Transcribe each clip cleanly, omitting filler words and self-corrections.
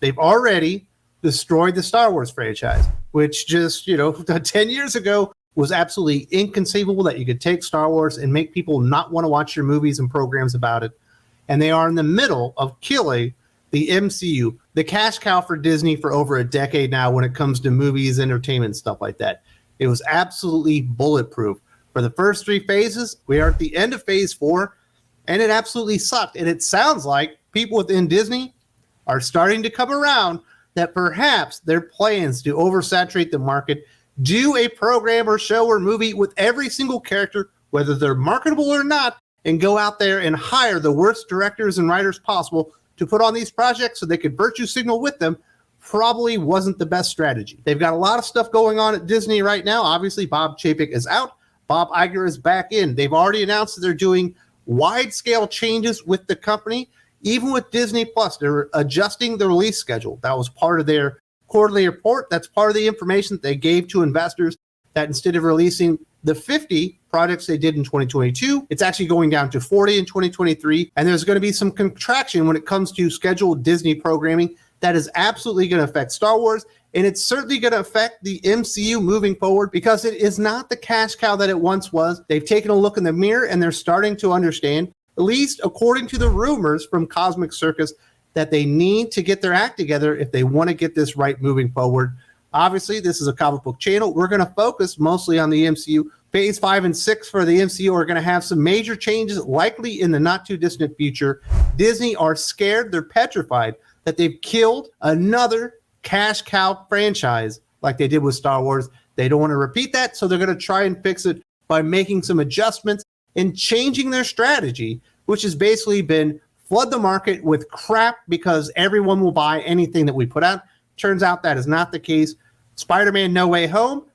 They've already destroyed the Star Wars franchise, which just, 10 years ago was absolutely inconceivable that you could take Star Wars and make people not want to watch your movies and programs about it. And they are in the middle of killing the MCU, the cash cow for Disney for over a decade now when it comes to movies, entertainment, stuff like that. It was absolutely bulletproof. For the first 3 phases, we are at the end of phase 4, and it absolutely sucked. And it sounds like people within Disney are starting to come around that perhaps their plans to oversaturate the market, do a program or show or movie with every single character, whether they're marketable or not, and go out there and hire the worst directors and writers possible to put on these projects so they could virtue signal with them, probably wasn't the best strategy. They've got a lot of stuff going on at Disney right now. Obviously, Bob Chapek is out. Bob Iger is back in. They've already announced that they're doing wide-scale changes with the company. Even with Disney Plus, they're adjusting the release schedule. That was part of their quarterly report. That's part of the information that they gave to investors, that instead of releasing the 50 projects they did in 2022, it's actually going down to 40 in 2023. And there's going to be some contraction when it comes to scheduled Disney programming. That is absolutely going to affect Star Wars. And it's certainly going to affect the MCU moving forward because it is not the cash cow that it once was. They've taken a look in the mirror and they're starting to understand, at least according to the rumors from Cosmic Circus, that they need to get their act together if they want to get this right moving forward. Obviously, this is a comic book channel. We're going to focus mostly on the MCU. Phase 5 and 6 for the MCU are going to have some major changes, likely in the not-too-distant future. Disney are scared. They're petrified that they've killed another cash cow franchise like they did with Star Wars. They don't want to repeat that, so they're going to try and fix it by making some adjustments and changing their strategy, which has basically been flood the market with crap because everyone will buy anything that we put out. Turns out that is not the case. Spider-Man No Way Home,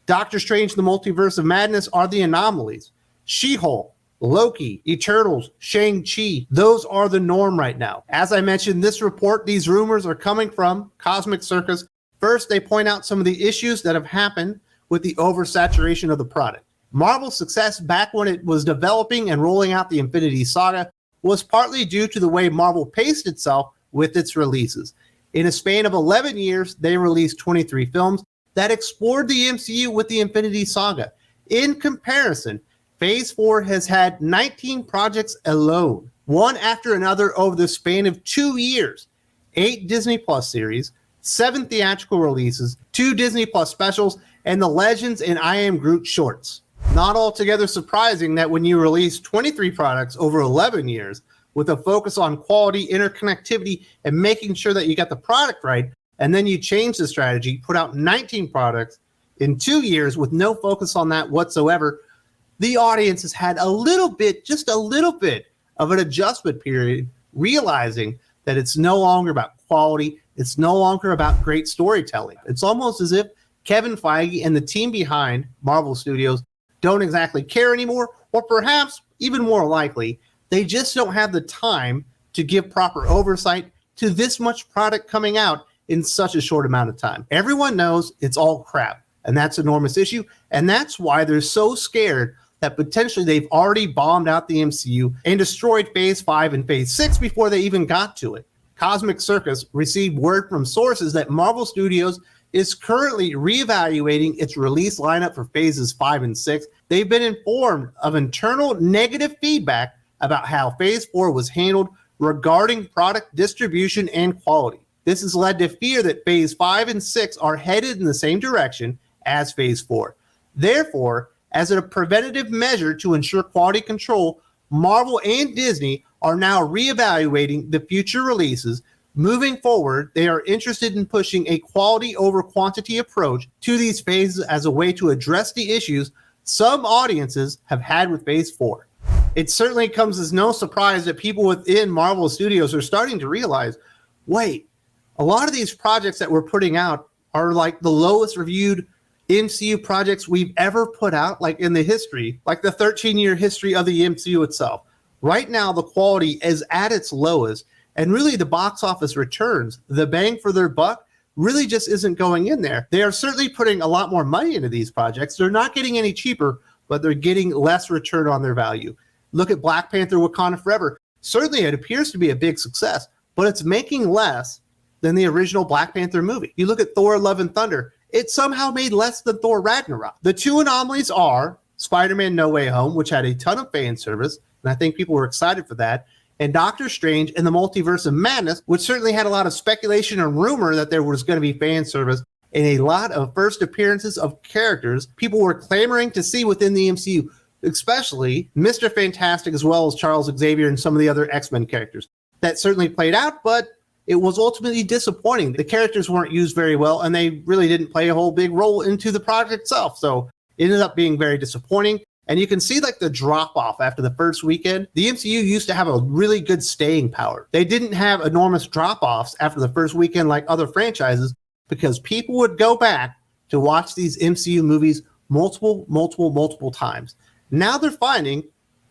Doctor Strange The Multiverse of Madness are the anomalies. She-Hulk, Loki, Eternals, Shang-Chi, those are the norm right now. As I mentioned, this report, these rumors are coming from Cosmic Circus. First, they point out some of the issues that have happened with the oversaturation of the product. Marvel's success back when it was developing and rolling out the Infinity Saga was partly due to the way Marvel paced itself with its releases. In a span of 11 years, they released 23 films that explored the MCU with the Infinity Saga. In comparison, Phase 4 has had 19 projects alone, one after another over the span of 2 years, 8 Disney Plus series, 7 theatrical releases, 2 Disney Plus specials, and the Legends and I Am Groot shorts. Not altogether surprising that when you release 23 products over 11 years with a focus on quality, interconnectivity, and making sure that you got the product right, and then you change the strategy, put out 19 products in 2 years with no focus on that whatsoever, the audience has had a little bit, just a little bit of an adjustment period, realizing that it's no longer about quality, it's no longer about great storytelling. It's almost as if Kevin Feige and the team behind Marvel Studios don't exactly care anymore, or perhaps even more likely, they just don't have the time to give proper oversight to this much product coming out in such a short amount of time. Everyone knows it's all crap, and that's an enormous issue, and that's why they're so scared that potentially they've already bombed out the MCU and destroyed Phase 5 and Phase 6 before they even got to it. Cosmic Circus received word from sources that Marvel Studios is currently reevaluating its release lineup for Phases 5 and 6. They've been informed of internal negative feedback about how Phase 4 was handled regarding product distribution and quality. This has led to fear that Phase 5 and 6 are headed in the same direction as Phase 4. Therefore, as a preventative measure to ensure quality control, Marvel and Disney are now reevaluating the future releases. Moving forward, they are interested in pushing a quality over quantity approach to these phases as a way to address the issues some audiences have had with Phase 4. It certainly comes as no surprise that people within Marvel Studios are starting to realize, wait, a lot of these projects that we're putting out are like the lowest reviewed MCU projects we've ever put out, like in the history, like the 13-year history of the MCU itself. Right now, the quality is at its lowest, and really the box office returns, the bang for their buck, really just isn't going in there. They are certainly putting a lot more money into these projects. They're not getting any cheaper, but they're getting less return on their value. Look at Black Panther Wakanda Forever. Certainly it appears to be a big success, but it's making less than the original Black Panther movie. You look at Thor Love and Thunder, it somehow made less than Thor Ragnarok. The two anomalies are Spider-Man No Way Home, which had a ton of fan service, and I think people were excited for that, and Doctor Strange and the Multiverse of Madness, which certainly had a lot of speculation and rumor that there was going to be fan service and a lot of first appearances of characters people were clamoring to see within the MCU, especially Mr. Fantastic as well as Charles Xavier and some of the other X-Men characters. That certainly played out, but it was ultimately disappointing. The characters weren't used very well, and they really didn't play a whole big role into the project itself. So it ended up being very disappointing. And you can see like the drop off after the first weekend. The MCU used to have a really good staying power. They didn't have enormous drop offs after the first weekend like other franchises because people would go back to watch these MCU movies multiple times. Now they're finding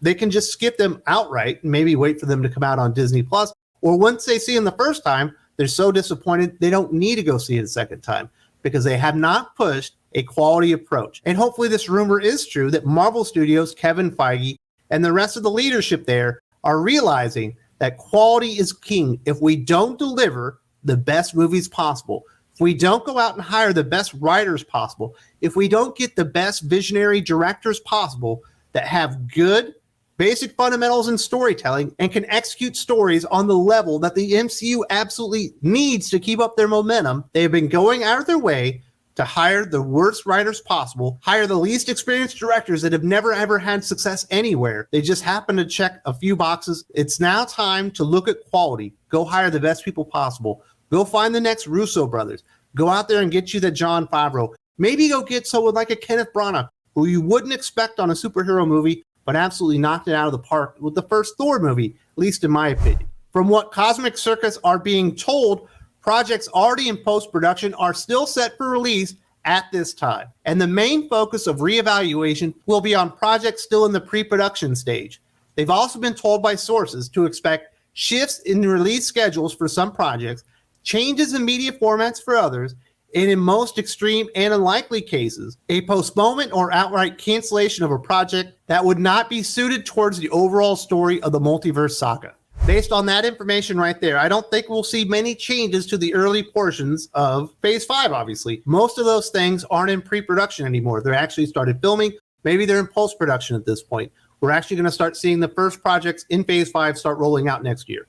they can just skip them outright and maybe wait for them to come out on Disney Plus. Or once they see them the first time, they're so disappointed they don't need to go see it a second time because they have not pushed a quality approach. And hopefully this rumor is true that Marvel Studios, Kevin Feige, and the rest of the leadership there are realizing that quality is king. If we don't deliver the best movies possible, if we don't go out and hire the best writers possible, if we don't get the best visionary directors possible that have good basic fundamentals in storytelling and can execute stories on the level that the MCU absolutely needs to keep up their momentum, they have been going out of their way to hire the worst writers possible, hire the least experienced directors that have never ever had success anywhere. They just happen to check a few boxes. It's now time to look at quality. Go hire the best people possible. Go find the next Russo brothers. Go out there and get you the Jon Favreau. Maybe go get someone like a Kenneth Branagh, who you wouldn't expect on a superhero movie, but absolutely knocked it out of the park with the first Thor movie, at least in my opinion. From what Cosmic Circus are being told, projects already in post-production are still set for release at this time. And the main focus of reevaluation will be on projects still in the pre-production stage. They've also been told by sources to expect shifts in the release schedules for some projects, changes in media formats for others, and in most extreme and unlikely cases, a postponement or outright cancellation of a project that would not be suited towards the overall story of the multiverse saga. Based on that information right there, I don't think we'll see many changes to the early portions of Phase 5, obviously. Most of those things aren't in pre-production anymore. They're actually started filming. Maybe they're in post-production at this point. We're actually going to start seeing the first projects in Phase 5 start rolling out next year.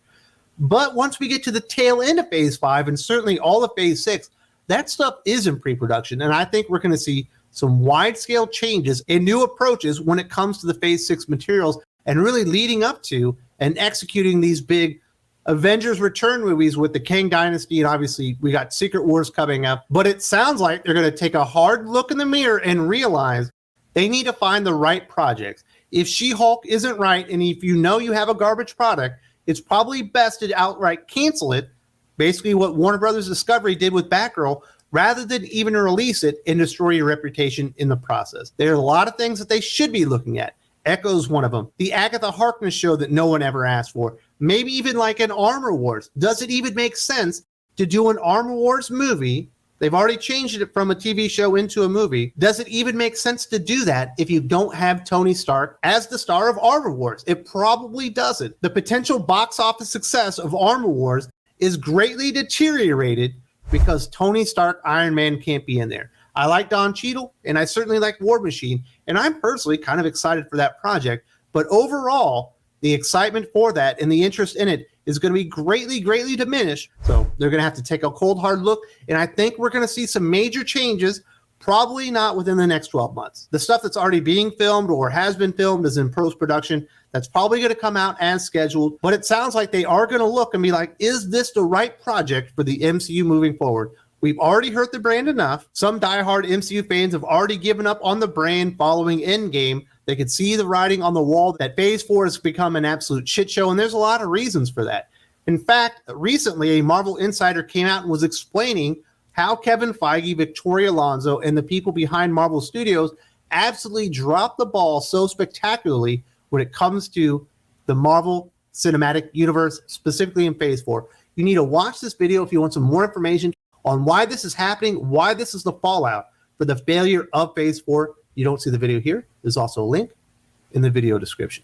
But once we get to the tail end of Phase 5, and certainly all of Phase 6, that stuff is in pre-production, and I think we're going to see some wide-scale changes and new approaches when it comes to the Phase 6 materials and really leading up to and executing these big Avengers Return movies with the Kang Dynasty, and obviously we got Secret Wars coming up. But it sounds like they're going to take a hard look in the mirror and realize they need to find the right projects. If She-Hulk isn't right, and if you know you have a garbage product, it's probably best to outright cancel it, basically what Warner Brothers Discovery did with Batgirl, rather than even release it and destroy your reputation in the process. There are a lot of things that they should be looking at. Echo's one of them. The Agatha Harkness show that no one ever asked for. Maybe even like an Armor Wars. Does it even make sense to do an Armor Wars movie? They've already changed it from a TV show into a movie. Does it even make sense to do that if you don't have Tony Stark as the star of Armor Wars? It probably doesn't. The potential box office success of Armor Wars is greatly deteriorated because Tony Stark Iron Man can't be in there. I like Don Cheadle, and I certainly like War Machine, and I'm personally kind of excited for that project. But overall, the excitement for that and the interest in it is going to be greatly diminished. So they're going to have to take a cold, hard look, and I think we're going to see some major changes, probably not within the next 12 months. The stuff that's already being filmed or has been filmed is in post-production. That's probably going to come out as scheduled, but it sounds like they are going to look and be like, is this the right project for the MCU moving forward? We've already hurt the brand enough. Some diehard MCU fans have already given up on the brand following Endgame. They could see the writing on the wall that Phase 4 has become an absolute shit show, and there's a lot of reasons for that. In fact, recently a Marvel insider came out and was explaining how Kevin Feige, Victoria Alonso, and the people behind Marvel Studios absolutely dropped the ball so spectacularly when it comes to the Marvel Cinematic Universe, specifically in Phase 4. You need to watch this video if you want some more information on why this is happening, why this is the fallout for the failure of Phase 4. You don't see the video here. There's also a link in the video description.